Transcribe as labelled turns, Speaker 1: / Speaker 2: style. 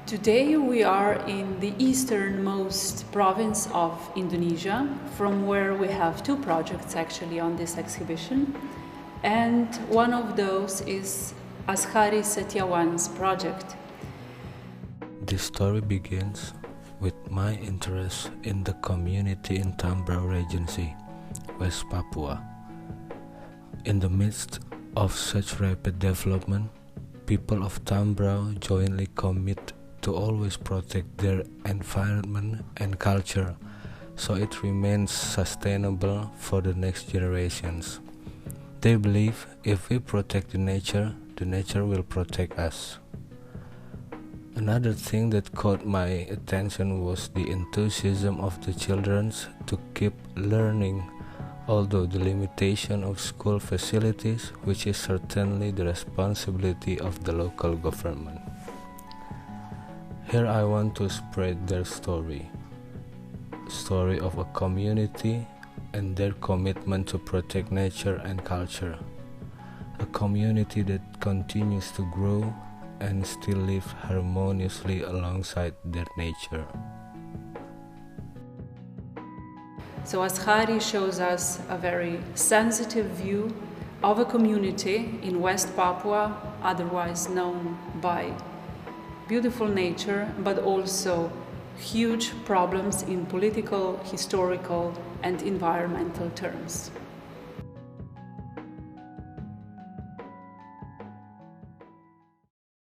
Speaker 1: Today we are in the easternmost province of Indonesia, from where we have two projects actually on this exhibition. And one of those is Azhari Setiawan's project.
Speaker 2: This story begins with my interest in the community in Tambrau Regency, West Papua. In the midst of such rapid development, people of Tambrau jointly commit to always protect their environment and culture so it remains sustainable for the next generations. They believe if we protect the nature will protect us. Another thing that caught my attention was the enthusiasm of the children to keep learning, although the limitation of school facilities, which is certainly the responsibility of the local government. Here I want to spread their story of a community and their commitment to protect nature and culture. A community that continues to grow and still live harmoniously alongside their nature.
Speaker 1: So Azhari shows us a very sensitive view of a community in West Papua, otherwise known by beautiful nature, but also huge problems in political, historical, and environmental terms.